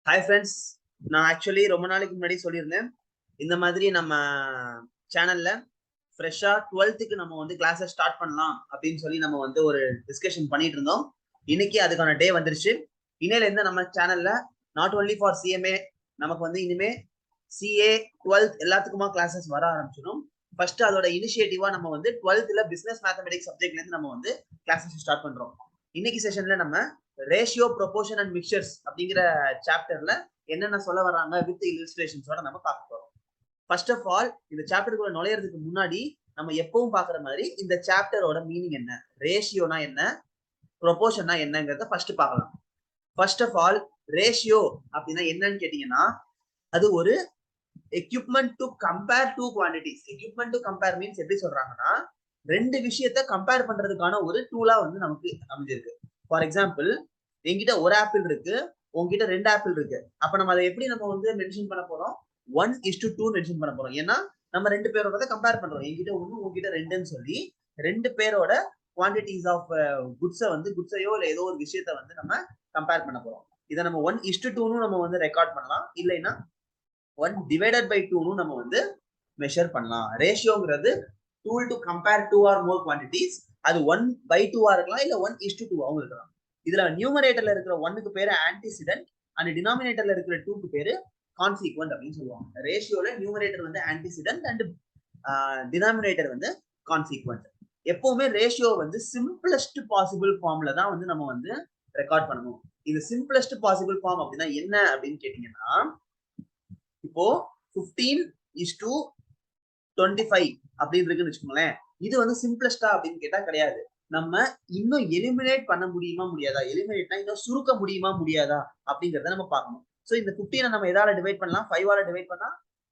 Hi friends, நான் actually ரொம்ப நாளைக்கு முன்னாடி சொல்லியிருந்தேன். இந்த மாதிரி நம்ம சேனல்ல ஃப்ரெஷ்ஷா 12th நம்ம வந்து கிளாஸஸ் ஸ்டார்ட் பண்ணலாம் அப்படின்னு சொல்லி நம்ம வந்து ஒரு டிஸ்கஷன் பண்ணிட்டு இருந்தோம். இன்னைக்கு அதுக்கான டே வந்துருச்சு. இன்னையில இருந்து நம்ம சேனல்ல நாட் ஒன்லி ஃபார் சிஎம்ஏ, நமக்கு வந்து இனிமே சிஏ 12th எல்லாத்துக்குமா கிளாஸஸ் வர ஆரம்பிச்சிடும். ஃபர்ஸ்ட் அதோட இனிஷியேட்டிவா நம்ம வந்து 12th பிசினஸ் மேத்தமெட்டிக்ஸ் சப்ஜெக்ட்ல இருந்து நம்ம வந்து கிளாஸஸ் ஸ்டார்ட் பண்றோம். இன்னைக்கு செஷன்ல நம்ம ரேஷியோ, ப்ரொபோர்ஷன் அண்ட் மிக்சர்ஸ் அப்படிங்கிற சாப்டர்ல என்னென்ன சொல்ல வராங்க வித் இல்லஸ்ட்ரேஷன்ஸோட நம்ம பார்க்க போறோம். ஃபர்ஸ்ட் ஆஃப் ஆல், இந்த சாப்டருக்குள்ள நுழையிறதுக்கு முன்னாடி நம்ம எப்பவும் பாக்குற மாதிரி இந்த சாப்டரோட மீனிங் என்ன, ரேஷியோனா என்ன, ப்ரொபோர்ஷனா என்னங்கிறத ஃபர்ஸ்ட் பார்க்கலாம். ஃபர்ஸ்ட் ஆஃப் ஆல், ரேஷியோ அப்படின்னா என்னன்னு கேட்டீங்கன்னா, அது ஒரு equipment to compare two quantities. Equipment to compare means எப்படி சொல்றாங்கன்னா, ரெண்டு விஷயத்த கம்பேர் பண்றதுக்கான ஒரு டூலா வந்து நமக்கு அமைஞ்சிருக்கு. ஃபார் எக்ஸாம்பிள், என்கிட்ட ஒரு ஆப்பிள் இருக்கு, உங்ககிட்ட 2 ஆப்பிள் இருக்கு. அப்ப நம்ம அதை எப்படி நம்ம வந்து மென்ஷன் பண்ண போறோம்? 1:2 மென்ஷன் பண்ண போறோம். ஏன்னா நம்ம ரெண்டு பேரோட கம்பேர் பண்றோம். என்கிட்ட 1 உங்ககிட்ட 2ன்னு சொல்லி ரெண்டு பேரோட குவான்டிட்டிஸ் ஆஃப் குட்ஸை வந்து குட்ஸையோ இல்ல ஏதோ ஒரு விஷயத்த வந்து நம்ம கம்பேர் பண்ண போறோம். இதை நம்ம 1:2 நம்ம வந்து ரெக்கார்ட் பண்ணலாம். இல்லைன்னா 1/2 நம்ம வந்து மெஷர் பண்ணலாம். ரேஷியோங்கிறது tool to compare 2 or more quantities. அது 1/2 இருக்கலாம், இல்ல 1:2 இருக்கலாம். இதுல நியூமரேட்டர்ல இருக்கிற 1க்கு பேரு ஆன்டிசிடென்ட் அண்ட் டினாமினேட்டர்ல இருக்கிற 2க்கு பேரு கான்சிக்வென்ட் அப்படின்னு சொல்லுவாங்க. ரேஷியோல நியூமரேட்டர் வந்து ஆன்டிசிடென்ட் அண்ட் டினாமினேட்டர் வந்து கான்சிக்வென்ட். எப்பவுமே ரேஷியோ வந்து சிம்பிளஸ்ட் பாசிபிள் ஃபார்ம்ல தான் வந்து நம்ம வந்து ரெக்கார்ட் பண்ணணும். இது சிம்பிளஸ்ட் பாசிபிள் ஃபார்ம் அப்படின்னா என்ன அப்படின்னு கேட்டீங்கன்னா, இப்போ 15:25 அப்படின்னு இருக்குன்னு வச்சுக்கோங்களேன். இது வந்து சிம்பிளஸ்டா அப்படின்னு கேட்டா கிடையாது. நம்ம இன்னும் எலிமினேட் பண்ண முடியுமா முடியாதா, எலிமினேட்னா இன்னும் சுருக்க முடியுமா முடியாதா அப்படிங்கறத நம்ம பார்க்கணும். சோ இந்த 15 நம்ம எதால டிவைட் பண்ணலாம்? 5 டிவைட் பண்ணா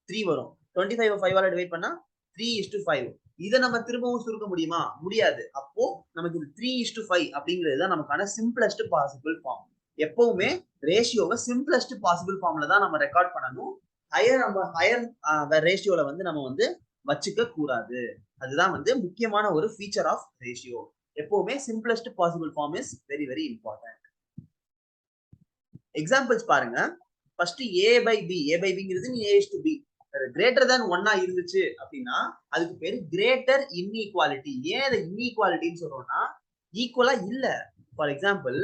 3 வரும். 25 5 டிவைட் பண்ணா 3:5. இதை நம்ம திரும்பவும் சுருக்க முடியுமா? முடியாது. அப்போ நமக்கு இது 3:5 அப்படிங்கிறது தான் நமக்கான சிம்பிளஸ்ட் பாசிபிள் ஃபார்ம். எப்பவுமே ரேஷியோவை சிம்பிளஸ்ட் பாசிபிள் ஃபார்ம்ல தான் நம்ம ரெக்கார்ட் பண்ணணும். ஹையர் ரேஷியோல வந்து நம்ம வந்து வச்சுக்க கூடாது. அதுதான் வந்து முக்கியமான ஒரு ஃபீச்சர் ஆஃப் ரேஷியோ. எப்பவுமே simplest possible form is very very important. Examples பாருங்க. ஃபர்ஸ்ட் a/b நீ a:b கிரேட்டர் than 1 இருந்துச்சு அப்படின்னா அதுக்கு பேரு கிரேட்டர் இன்இக்வாலிட்டி. ஏன் அதை இன்இக்வாலிட்டின்னு சொல்றோம்னா, ஈக்குவலா இல்ல. ஃபார் எக்ஸாம்பிள்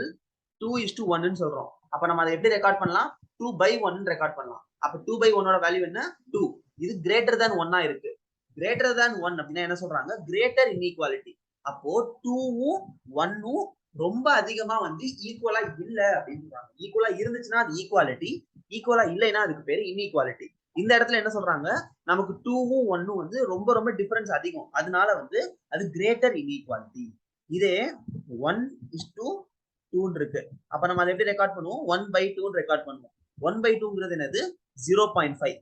2:1 சொல்றோம். அப்ப நம்ம அதை எப்படி ரெக்கார்ட் பண்ணலாம்? 2/1 ரெக்கார்ட் பண்ணலாம். அப்ப 2/1 வேல்யூ என்ன? 2. இது கிரேட்டர் than 1 இருக்கு. கிரேட்டர் than 1 அப்படின்னா என்ன சொல்றாங்க? Greater inequality. அப்போ 2வும் 1ம் ரொம்ப அதிகமா வந்து ஈக்குவலா இல்ல அப்படின்னு சொல்றாங்க. ஈக்குவலா இருந்துச்சுன்னா அது ஈக்குவாலிட்டி, ஈக்குவலா இல்லைன்னா அதுக்கு பேரு இன்இக்வாலிட்டி. இந்த இடத்துல என்ன சொல்றாங்க? நமக்கு 2வும் 1ம் வந்து ரொம்ப ரொம்ப டிஃபரன்ஸ் அதிகம். அதனால வந்து அது கிரேட்டர் இன்இக்வாலிட்டி. இதே 1:2 இருக்கு. அப்ப நம்ம அதை எப்படி ரெக்கார்ட் பண்ணுவோம்? 1/2 ரெக்கார்ட் பண்ணுவோம். 1/2 என்னது? 0.5.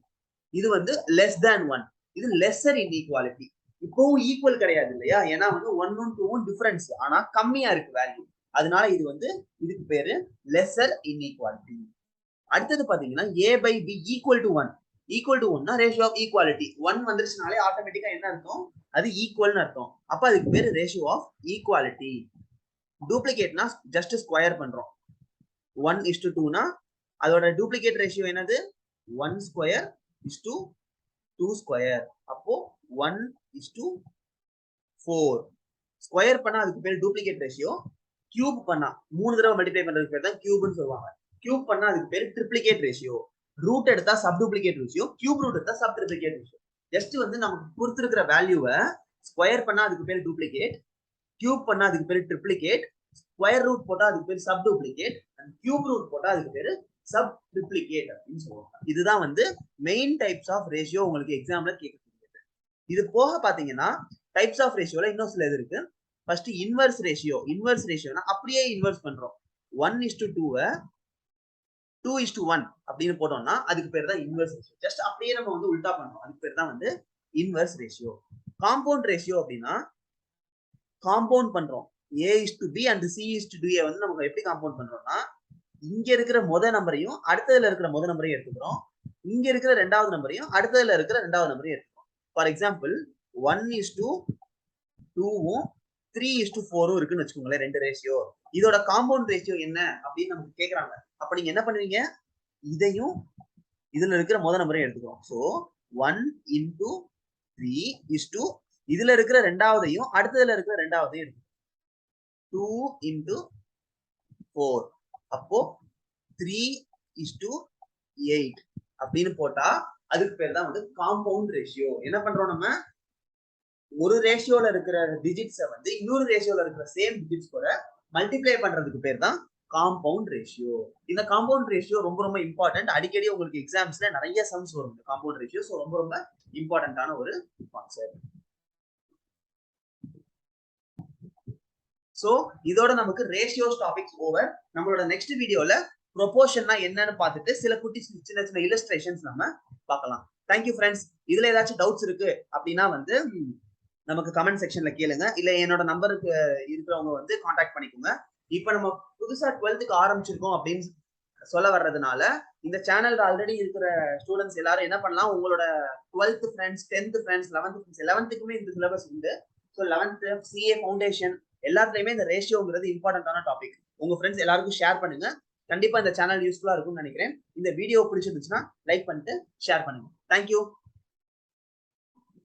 இது வந்து லெஸ் தேன் 1. இது லெஸ்ஸர் இன்இக்வாலிட்டி. இப்பவும் ஈக்குவல் கிடையாது இல்லையா? ஏன்னா வந்து 1ம் 2ம் டிஃபரன்ஸ், ஆனா கம்மியா இருக்கு வேல்யூ. அதனால இது வந்து இதுக்கு பேரு லெஸ்ஸர் இன்இக்வாலிட்டி. அடுத்தது பாத்தீங்கன்னா a/b equal to 1. Equal to 1னா ரேஷியோ ஆஃப் ஈக்குவாலிட்டி. 1 வந்துருச்சுனாலே ஆட்டோமேட்டிக்கா என்ன அர்த்தம்? அது ஈக்குவல்னு அர்த்தம். அப்ப அதுக்கு பேரு ரேஷியோ ஆஃப் ஈக்குவாலிட்டி. டூப்ளிகேட்னா ஜஸ்ட் ஸ்கொயர் பண்றோம். 1:2னா அதோட டூப்ளிகேட் ரேஷியோ என்னது? 1² அப்போ 1:4. ஸ்கொயர் பண்ணா அதுக்கு பேர் டூப்ளிகேட் ரேஷியோ. கியூப் பண்ணா 3 தடவை மல்டிப்ளை பண்றதுக்கு பேர் தான் கியூப்னு சொல்லுவாங்க. கியூப் பண்ணா அதுக்கு பேர் ட்ரிப்ளிகேட் ரேஷியோ. ரூட் எடுத்தா sub duplicate ratio, cube root எடுத்தா சப் ட்ரிப்ளிகேட் ரேஷியோ. ஜஸ்ட் வந்து நமக்கு கொடுத்திருக்கிற வேல்யூவை ஸ்கொயர் பண்ணா அதுக்கு பேர் டூப்ளிகேட், கியூப் பண்ணா அதுக்கு பேர் ட்ரிப்ளிகேட், ஸ்கொயர் ரூட் போட்டா அதுக்கு பேர் sub duplicate, and cube root போட்டா அதுக்கு பேர் சப் ட்ரிப்ளிகேட் அப்படின்னு சொல்லுவாங்க. இதுதான் வந்து மெயின் டைப்ஸ் ஆஃப் ரேஷியோ உங்களுக்கு எக்ஸாம்ல கேட்கக்கூடியது. இது போக பாத்தீங்கன்னா டைப்ஸ் ஆஃப் ரேஷியோல இன்னும் சில இது இருக்கு. First inverse ratio. இன்வெர்ஸ் ரேஷியோனா அப்படியே இன்வெர்ஸ் பண்றோம். 1:2 2:1 அப்படின்னு போட்டோம்னா அதுக்கு பேர் தான் இன்வெர்ஸ் ரேஷியோ. ஜஸ்ட் அப்படியே நம்ம வந்து உல்டா பண்றோம். அதுக்கு பேர் தான் வந்து இன்வெர்ஸ் ரேஷியோ. காம்பவுண்ட் ரேஷியோ அப்படின்னா காம்பவுண்ட் பண்றோம். a:b and c:2a வந்து நம்ம எப்படி காம்பவுண்ட் பண்றோம்னா, இங்க இருக்கிற நம்பரையும் அடுத்ததுல இருக்கிற நம்பரையும் எடுத்துக்கிறோம். இங்க இருக்கிற ரெண்டாவது நம்பரையும் அடுத்ததுல இருக்கிற ரெண்டாவது நம்பரையும் எடுத்துக்கிறோம். ஃபார் எக்ஸாம்பிள் 1:2வும் 3:4 இருக்குன்னு வச்சுக்கோங்களேன், ரெண்டு ரேஷியோ. இதோட காம்பவுண்ட் ரேஷியோ என்ன அப்படின்னு நமக்கு கேக்குறாங்க. அப்ப நீங்க என்ன பண்ணுவீங்க? இதையும் இதுல இருக்கிற முதல் நம்பரையும் எடுத்துக்கிறோம். ஸோ 1 into 3 is to இதுல இருக்கிற ரெண்டாவதையும் அடுத்ததுல இருக்கிற ரெண்டாவதையும் எடுத்துக்கிறோம். 2 into 4 அப்போ 3 is to 8 அப்படின்னு போட்டா அதுக்கு பேர் தான் வந்து காம்பவுண்ட் ரேஷியோ. என்ன பண்றோம், நம்ம ஒரு ரேஷியோல இருக்கிற டிஜிட்ஸை வந்து இன்னொரு ரேஷியோல இருக்கிற சேம் டிஜிட்ஸ் கூட மல்டிப்ளை பண்றதுக்கு பேர் தான் காம்பவுண்ட் ரேஷியோ. இந்த காம்பவுண்ட் ரேஷியோ ரொம்ப ரொம்ப இம்பார்ட்டன்ட். அடிக்கடி உங்களுக்கு எக்ஸாம்ஸ்ல நிறைய சம்ஸ் வரும் இந்த காம்பவுண்ட் ரேஷியோ. ஸோ ரொம்ப ரொம்ப இம்பார்ட்டன்டான ஒரு கான்செப்ட். ஸோ இதோட நமக்கு ரேஷியோஸ் டாபிக்ஸ் ஓவர். நம்மளோட நெக்ஸ்ட் வீடியோல ப்ரொபோர்ஷன்னா என்னன்னு பார்த்துட்டு சில குட்டி சின்ன சின்ன இல்லஸ்ட்ரேஷன்ஸ் நம்ம பார்க்கலாம். Thank you friends. இதுல ஏதாச்சும் டவுட்ஸ் இருக்கு அப்படின்னா வந்து நமக்கு கமெண்ட் செக்ஷன்ல கேளுங்க, இல்ல என்னோட நம்பருக்கு இருக்கிறவங்க வந்து கான்டாக்ட் பண்ணிக்கோங்க. இப்ப நம்ம புதுசா 12th ஆரம்பிச்சிருக்கோம் அப்படின்னு சொல்ல வர்றதுனால இந்த சேனல்ல ஆல்ரெடி இருக்கிற ஸ்டூடெண்ட்ஸ் எல்லாரும் என்ன பண்ணலாம், உங்களோட 12th friends, 10th friends, 11th friends, 11th இந்த சிலபஸ் உண்டு. ஸோ 11th CA ஃபவுண்டேஷன் எல்லாத்துலயுமே இந்த ரேஷியோங்கிறது இம்பார்ட்டன்டான டாபிக். உங்க ஃப்ரெண்ட்ஸ் எல்லாருக்கும் ஷேர் பண்ணுங்க. கண்டிப்பா இந்த சேனல் யூஸ்ஃபுல்லா இருக்கும்னு நினைக்கிறேன். இந்த வீடியோ பிடிச்சிருந்துச்சுன்னா லைக் பண்ணிட்டு ஷேர் பண்ணுங்க. தேங்க்யூ.